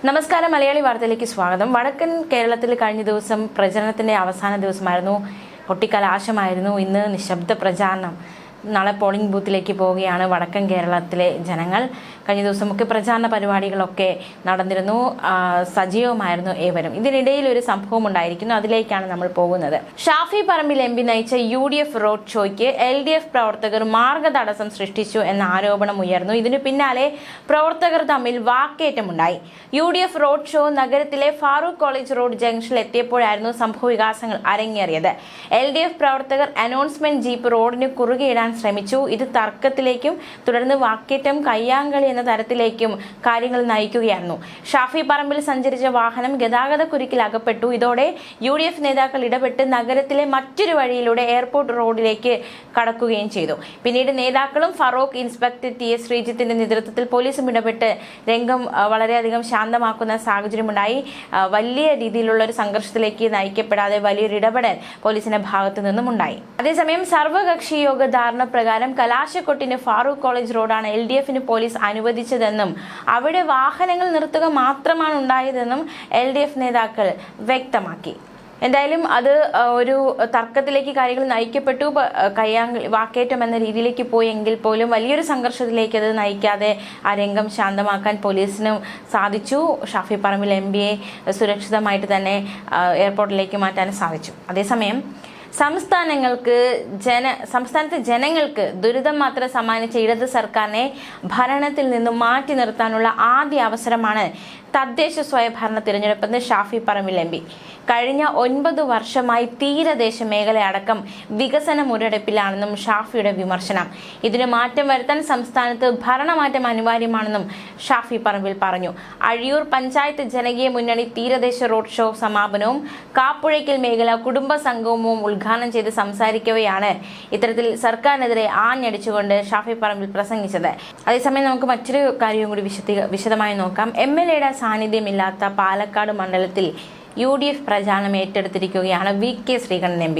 നമസ്കാരം. മലയാളി വാർത്തയിലേക്ക് സ്വാഗതം. വടക്കൻ കേരളത്തിൽ കഴിഞ്ഞ ദിവസം പ്രചരണത്തിന്റെ അവസാന ദിവസമായിരുന്നു. കൊട്ടിക്കലാശമായിരുന്നു. ഇന്ന് നിശബ്ദ പ്രചാരണം. നാളെ പോളിംഗ് ബൂത്തിലേക്ക് പോവുകയാണ് വടക്കൻ കേരളത്തിലെ ജനങ്ങൾ. കഴിഞ്ഞ ദിവസമൊക്കെ പ്രചാരണ പരിപാടികളൊക്കെ നടന്നിരുന്നു. സജീവമായിരുന്നു ഏവരും. ഇതിനിടയിൽ ഒരു സംഭവം ഉണ്ടായിരിക്കുന്നു. അതിലേക്കാണ് നമ്മൾ പോകുന്നത്. ഷാഫി പറമ്പിൽ എം പി നയിച്ച UDF റോഡ് ഷോയ്ക്ക് LDF പ്രവർത്തകർ മാർഗതടസ്സം സൃഷ്ടിച്ചു എന്ന ആരോപണം ഉയർന്നു. ഇതിനു പിന്നാലെ പ്രവർത്തകർ തമ്മിൽ വാക്കേറ്റമുണ്ടായി. UDF റോഡ് ഷോ നഗരത്തിലെ ഫാറൂഖ് കോളേജ് റോഡ് ജംഗ്ഷനിൽ എത്തിയപ്പോഴായിരുന്നു സംഭവവികാസങ്ങൾ അരങ്ങേറിയത്. LDF പ്രവർത്തകർ അനൗൺസ്മെന്റ് ജീപ്പ് റോഡിന് കുറുകെയിടാൻ ശ്രമിച്ചു. ഇത് തർക്കത്തിലേക്കും തുടർന്ന് വാക്കേറ്റം, കയ്യാങ്കളി എന്ന തരത്തിലേക്കും കാര്യങ്ങൾ നയിക്കുകയായിരുന്നു. ഷാഫി പറമ്പിൽ സഞ്ചരിച്ച വാഹനം ഗതാഗതക്കുരുക്കിൽ അകപ്പെട്ടു. ഇതോടെ UDF നേതാക്കൾ ഇടപെട്ട് നഗരത്തിലെ മറ്റൊരു വഴിയിലൂടെ എയർപോർട്ട് റോഡിലേക്ക് കടക്കുകയും ചെയ്തു. പിന്നീട് നേതാക്കളും ഫറൂഖ് ഇൻസ്പെക്ടർ TS ശ്രീജിത്തിന്റെ നേതൃത്വത്തിൽ പോലീസും ഇടപെട്ട് രംഗം വളരെയധികം ശാന്തമാക്കുന്ന സാഹചര്യമുണ്ടായി. വലിയ രീതിയിലുള്ള ഒരു സംഘർഷത്തിലേക്ക് നയിക്കപ്പെടാതെ വലിയൊരു ഇടപെടൽ പോലീസിന്റെ ഭാഗത്തു നിന്നും ഉണ്ടായി. അതേസമയം സർവകക്ഷി യോഗ ധാരണ പ്രകാരം കലാശക്കൊട്ടിന് ഫാറൂഖ് കോളേജ് റോഡാണ് LDFന് പോലീസ് അനുവദിച്ചതെന്നും അവിടെ വാഹനങ്ങൾ നിർത്തുക മാത്രമാണ് ഉണ്ടായതെന്നും LDF നേതാക്കൾ വ്യക്തമാക്കി. എന്തായാലും അത് ഒരു തർക്കത്തിലേക്ക് കാര്യങ്ങൾ നയിക്കപ്പെട്ടു. വാക്കേറ്റം എന്ന രീതിയിലേക്ക് പോയെങ്കിൽ പോലും വലിയൊരു സംഘർഷത്തിലേക്ക് അത് നയിക്കാതെ ആ രംഗം ശാന്തമാക്കാൻ പോലീസിനും സാധിച്ചു. ഷാഫി പറമ്പിൽ MPയെ സുരക്ഷിതമായിട്ട് തന്നെ എയർപോർട്ടിലേക്ക് മാറ്റാൻ സാധിച്ചു. അതേസമയം സംസ്ഥാനത്തെ ജനങ്ങൾക്ക് ദുരിതം മാത്രം സമ്മാനിച്ച ഇടത് സർക്കാരിനെ ഭരണത്തിൽ നിന്നും മാറ്റി നിർത്താനുള്ള ആദ്യ അവസരമാണ് തദ്ദേശ സ്വയംഭരണ തിരഞ്ഞെടുപ്പെന്ന് ഷാഫി പറമ്പിൽ MP. കഴിഞ്ഞ 9 വർഷമായി തീരദേശ മേഖല അടക്കം വികസന മുരടിപ്പിലാണെന്നും ഷാഫിയുടെ വിമർശനം. ഇതിന് മാറ്റം വരുത്താൻ സംസ്ഥാനത്ത് ഭരണമാറ്റം അനിവാര്യമാണെന്നും ഷാഫി പറമ്പിൽ പറഞ്ഞു. അഴിയൂർ പഞ്ചായത്ത് ജനകീയ മുന്നണി തീരദേശ റോഡ് ഷോ സമാപനവും കാപ്പുഴയ്ക്കൽ മേഖല കുടുംബ സംഗമവും ഉദ്ഘാടനം ചെയ്ത് സംസാരിക്കവെയാണ് ഇത്തരത്തിൽ സർക്കാരിനെതിരെ ആഞ്ഞടിച്ചുകൊണ്ട് ഷാഫി പറമ്പിൽ പ്രസംഗിച്ചത്. അതേസമയം നമുക്ക് മറ്റൊരു കാര്യവും കൂടി വിശദമായി നോക്കാം. MLAയുടെ സാന്നിധ്യമില്ലാത്ത പാലക്കാട് മണ്ഡലത്തിൽ UDF പ്രചാരണം ഏറ്റെടുത്തിരിക്കുകയാണ് VK ശ്രീകണ്ഠൻ MP.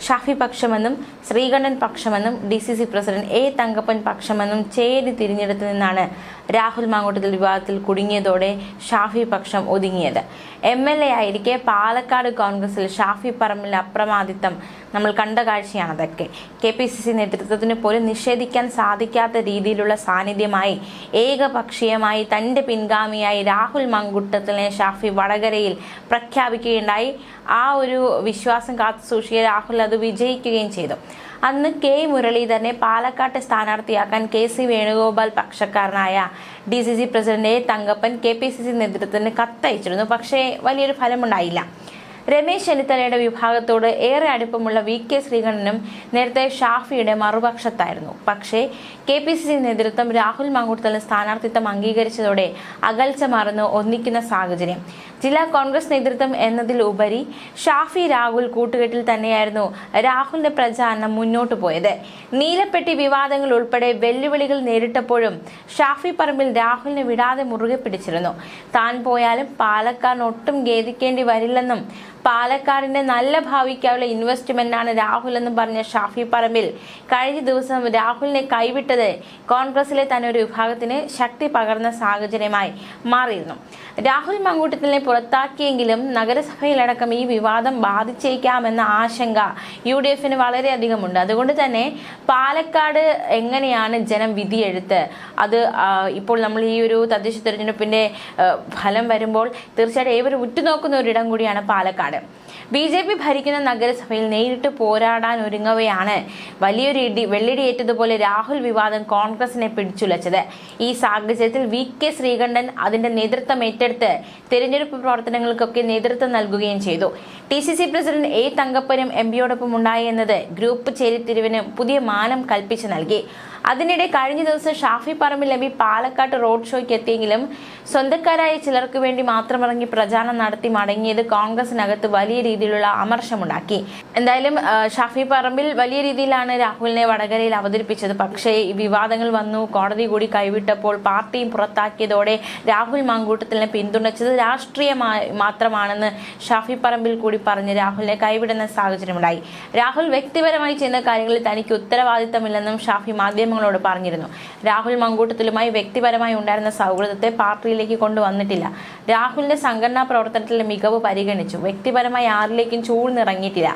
ഷാഫി പക്ഷമെന്നും ശ്രീകണ്ഠൻ പക്ഷമെന്നും DCC പ്രസിഡന്റ് A തങ്കപ്പൻ പക്ഷമെന്നും ചേരി തിരിഞ്ഞെടുത്തു നിന്നാണ് രാഹുൽ മാങ്കൂട്ടത്തിൽ വിവാദത്തിൽ കുടുങ്ങിയതോടെ ഷാഫി പക്ഷം ഒതുങ്ങിയത്. MLA ആയിരിക്കെ പാലക്കാട് കോൺഗ്രസിൽ ഷാഫി പറമ്പിൽ അപ്രമാദിത്വം നമ്മൾ കണ്ട കാഴ്ചയാണ്. അതൊക്കെ KPCC നേതൃത്വത്തിന് പോലും നിഷേധിക്കാൻ സാധിക്കാത്ത രീതിയിലുള്ള സാന്നിധ്യമായി ഏകപക്ഷീയമായി തന്റെ പിൻഗാമിയായി രാഹുൽ മാങ്കൂട്ടത്തിനെ ഷാഫി വടകരയിൽ പ്രഖ്യാപിക്കുകയുണ്ടായി. ആ ഒരു വിശ്വാസം കാത്തു സൂക്ഷിക്കുക രാഹുൽ അത് വിജയിക്കുകയും ചെയ്തു. അന്ന് K മുരളീധരനെ പാലക്കാട്ടെ സ്ഥാനാർത്ഥിയാക്കാൻ KC വേണുഗോപാൽ പക്ഷക്കാരനായ DCC president A Thankappan KPCC നേതൃത്വത്തിന് കത്തയച്ചിരുന്നു. പക്ഷേ വലിയൊരു ഫലമുണ്ടായില്ല. രമേശ് ചെന്നിത്തലയുടെ വിഭാഗത്തോട് ഏറെ അടുപ്പമുള്ള VK ശ്രീകണ്ഠനും നേരത്തെ ഷാഫിയുടെ മറുപക്ഷത്തായിരുന്നു. പക്ഷേ KPCC നേതൃത്വം രാഹുൽ മാങ്കൂട്ടത്തിന് സ്ഥാനാർത്ഥിത്വം അംഗീകരിച്ചതോടെ അകൽച്ച മറന്ന് ഒന്നിക്കുന്ന സാഹചര്യം. ജില്ലാ കോൺഗ്രസ് നേതൃത്വം എന്നതിലുപരി ഷാഫി രാഹുൽ കൂട്ടുകെട്ടിൽ തന്നെയായിരുന്നു രാഹുലിന്റെ പ്രചാരണം മുന്നോട്ടു പോയത്. നീലപ്പെട്ടി വിവാദങ്ങൾ ഉൾപ്പെടെ വെല്ലുവിളികൾ നേരിട്ടപ്പോഴും ഷാഫി പറമ്പിൽ രാഹുലിനെ വിടാതെ മുറുകെ പിടിച്ചിരുന്നു. താൻ പോയാലും പാലക്കാടിന് ഒട്ടും ഖേദിക്കേണ്ടി വരില്ലെന്നും പാലക്കാടിന്റെ നല്ല ഭാവിക്കായുള്ള ഇൻവെസ്റ്റ്മെന്റാണ് രാഹുൽ എന്നും പറഞ്ഞ ഷാഫി പറമ്പിൽ കഴിഞ്ഞ ദിവസം രാഹുലിനെ കൈവിട്ടത് കോൺഗ്രസിലെ തന്നെ ഒരു വിഭാഗത്തിന് ശക്തി പകർന്ന സാഹചര്യമായി മാറിയിരുന്നു. രാഹുൽ മാങ്കൂട്ടത്തിനെ പുറത്താക്കിയെങ്കിലും നഗരസഭയിലടക്കം ഈ വിവാദം ബാധിച്ചേക്കാമെന്ന ആശങ്ക UDFന് വളരെയധികമുണ്ട്. അതുകൊണ്ട് തന്നെ പാലക്കാട് എങ്ങനെയാണ് ജനം വിധിയെഴുത്ത്, അത് ഇപ്പോൾ നമ്മൾ ഈ ഒരു തദ്ദേശ തെരഞ്ഞെടുപ്പിന്റെ ഫലം വരുമ്പോൾ തീർച്ചയായിട്ടും ഏവരും ഉറ്റുനോക്കുന്ന ഒരിടം കൂടിയാണ് പാലക്കാട്. BJP ഭരിക്കുന്ന നഗരസഭയിൽ നേരിട്ട് പോരാടാൻ ഒരുങ്ങവെയാണ് വലിയൊരു വെള്ളിടിയേറ്റതുപോലെ രാഹുൽ വിവാദം കോൺഗ്രസിനെ പിടിച്ചുലച്ചത്. ഈ സാഹചര്യത്തിൽ VK ശ്രീകണ്ഠൻ അതിന്റെ നേതൃത്വം ഏറ്റെടുത്ത് തെരഞ്ഞെടുപ്പ് പ്രവർത്തനങ്ങൾക്കൊക്കെ നേതൃത്വം നൽകുകയും ചെയ്തു. DCC പ്രസിഡന്റ് A തങ്കപ്പനും MPയോടൊപ്പം ഉണ്ടായി എന്നത് ഗ്രൂപ്പ് ചേരിതിരിവിന് പുതിയ മാനം കൽപ്പിച്ചു നൽകി. അതിനിടെ കഴിഞ്ഞ ദിവസം ഷാഫി പറമ്പിൽ MP പാലക്കാട്ട് റോഡ് ഷോയ്ക്ക് എത്തിയെങ്കിലും സ്വന്തക്കാരായ ചിലർക്ക് വേണ്ടി മാത്രമിറങ്ങി പ്രചാരണം നടത്തി മടങ്ങിയത് കോൺഗ്രസിനകത്ത് വലിയ രീതിയിലുള്ള അമർഷമുണ്ടാക്കി. എന്തായാലും ഷാഫി പറമ്പിൽ വലിയ രീതിയിലാണ് രാഹുലിനെ വടകരയിൽ അവതരിപ്പിച്ചത്. പക്ഷേ ഈ വിവാദങ്ങൾ വന്നു. കോടതി കൂടി കൈവിട്ടപ്പോൾ പാർട്ടിയും പുറത്താക്കിയതോടെ രാഹുൽ മാങ്കൂട്ടത്തിനെ പിന്തുണച്ചത് രാഷ്ട്രീയമായി മാത്രമാണെന്ന് ഷാഫി പറമ്പിൽ കൂടി പറഞ്ഞ് രാഹുലിനെ കൈവിടുന്ന സാഹചര്യമുണ്ടായി. രാഹുൽ വ്യക്തിപരമായി ചെയ്യുന്ന കാര്യങ്ങളിൽ തനിക്ക് ഉത്തരവാദിത്തമില്ലെന്നും ഷാഫി മാധ്യമ മാധ്യമങ്ങളോട് പറഞ്ഞിരുന്നു. രാഹുൽ മങ്കൂട്ടത്തിലുമായി വ്യക്തിപരമായി ഉണ്ടായിരുന്ന സൗഹൃദത്തെ പാർട്ടിയിലേക്ക് കൊണ്ടുവന്നിട്ടില്ല. രാഹുലിന്റെ സംഘടനാ പ്രവർത്തനത്തിലെ മികവ് പരിഗണിച്ചു. വ്യക്തിപരമായി ആരിലേക്കും ചൂഴ്ന്നിറങ്ങിയിട്ടില്ല.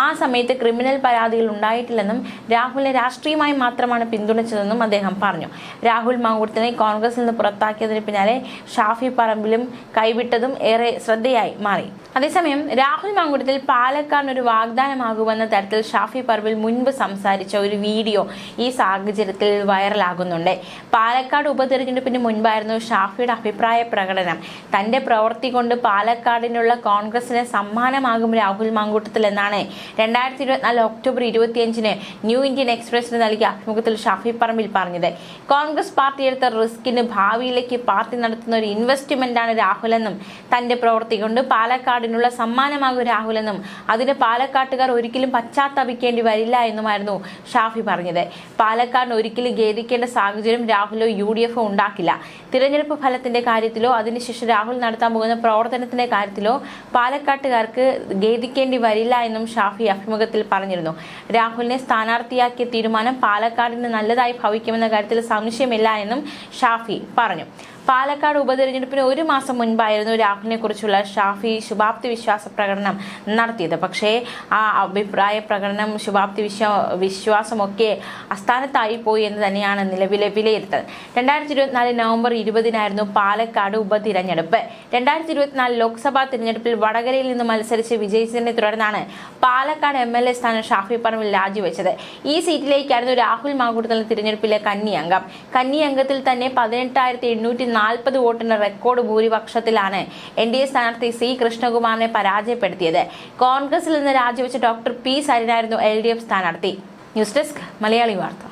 ആ സമയത്ത് ക്രിമിനൽ പരാതികൾ ഉണ്ടായിട്ടില്ലെന്നും രാഹുലിനെ രാഷ്ട്രീയമായി മാത്രമാണ് പിന്തുണച്ചതെന്നും അദ്ദേഹം പറഞ്ഞു. രാഹുൽ മങ്കൂട്ടത്തിനെ കോൺഗ്രസിൽ നിന്ന് പുറത്താക്കിയതിന് പിന്നാലെ ഷാഫി പറമ്പിലും കൈവിട്ടതും ഏറെ ശ്രദ്ധയായി മാറി. അതേസമയം രാഹുൽ മങ്കൂട്ടത്തിൽ പാലക്കാടിന് ഒരു വാഗ്ദാനമാകുമെന്ന തരത്തിൽ ഷാഫി പറമ്പിൽ മുൻപ് സംസാരിച്ച ഒരു വീഡിയോ ഈ സാഹചര്യത്തിൽ വൈറലാകുന്നുണ്ട്. പാലക്കാട് ഉപതെരഞ്ഞെടുപ്പിന് മുൻപായിരുന്നു ഷാഫിയുടെ അഭിപ്രായ പ്രകടനം. തന്റെ പ്രവൃത്തി കൊണ്ട് പാലക്കാടിനുള്ള കോൺഗ്രസിന് സമ്മാനമാകും രാഹുൽ മങ്കൂട്ടത്തിൽ എന്നാണ് 2024 ഒക്ടോബർ 25 ന്യൂ ഇന്ത്യൻ എക്സ്പ്രസിന് നൽകിയ അഭിമുഖത്തിൽ ഷാഫി പറമ്പിൽ പറഞ്ഞത്. കോൺഗ്രസ് പാർട്ടി എടുത്ത റിസ്കിന് ഭാവിയിലേക്ക് പാർട്ടി നടത്തുന്ന ഒരു ഇൻവെസ്റ്റ്മെന്റാണ് രാഹുലെന്നും തന്റെ പ്രവൃത്തി കൊണ്ട് പാലക്കാടിനുള്ള സമ്മാനമാകും രാഹുലെന്നും അതിന് പാലക്കാട്ടുകാർ ഒരിക്കലും പശ്ചാത്തപിക്കേണ്ടി വരില്ല എന്നുമായിരുന്നു ഷാഫി പറഞ്ഞത്. പാലക്കാടിന് ഒരിക്കലും ഖേദിക്കേണ്ട സാഹചര്യം രാഹുലോ UDF ഉണ്ടാക്കില്ല. തിരഞ്ഞെടുപ്പ് ഫലത്തിന്റെ കാര്യത്തിലോ അതിനുശേഷം രാഹുൽ നടത്താൻ പോകുന്ന പ്രവർത്തനത്തിന്റെ കാര്യത്തിലോ പാലക്കാട്ടുകാർക്ക് ഖേദിക്കേണ്ടി വരില്ല എന്നും ഷാഫി അഭിമുഖത്തിൽ പറഞ്ഞിരുന്നു. രാഹുലിനെ സ്ഥാനാർത്ഥിയാക്കിയ തീരുമാനം പാലക്കാടിന് നല്ലതായി ഭവിക്കുമെന്ന കാര്യത്തിൽ സംശയമില്ല എന്നും ഷാഫി പറഞ്ഞു. പാലക്കാട് ഉപതെരഞ്ഞെടുപ്പിന് 1 മാസം മുൻപായിരുന്നു രാഹുലിനെ കുറിച്ചുള്ള ഷാഫി ശുഭാപ്തി വിശ്വാസ പ്രകടനം നടത്തിയത്. പക്ഷേ ആ അഭിപ്രായ പ്രകടനം ശുഭാപ്തി വിശ്വാസമൊക്കെ അസ്ഥാനത്തായി പോയി എന്ന് തന്നെയാണ് നിലവിലെ വിലയിരുത്തൽ. 2024 നവംബർ 20 പാലക്കാട് ഉപതിരഞ്ഞെടുപ്പ്. 2024 ലോക്സഭാ തിരഞ്ഞെടുപ്പിൽ വടകരയിൽ നിന്ന് മത്സരിച്ച് വിജയിച്ചതിനെ തുടർന്നാണ് പാലക്കാട് MLA സ്ഥാനം ഷാഫി പറമ്പിൽ രാജിവെച്ചത്. ഈ സീറ്റിലേക്കായിരുന്നു രാഹുൽ മങ്കൂട്ടത്തിൽ തിരഞ്ഞെടുപ്പിലെ കന്നി അംഗം. കന്നി അംഗത്തിൽ തന്നെ 18,840 വോട്ടിന്റെ റെക്കോർഡ് ഭൂരിപക്ഷത്തിലാണ് NDA സ്ഥാനാർത്ഥി C കൃഷ്ണകുമാറിനെ പരാജയപ്പെടുത്തിയത്. കോൺഗ്രസിൽ നിന്ന് രാജിവെച്ച ഡോക്ടർ P സരിനായിരുന്നു LDF സ്ഥാനാർത്ഥി. ന്യൂസ് ഡെസ്ക് മലയാളി വാർത്ത.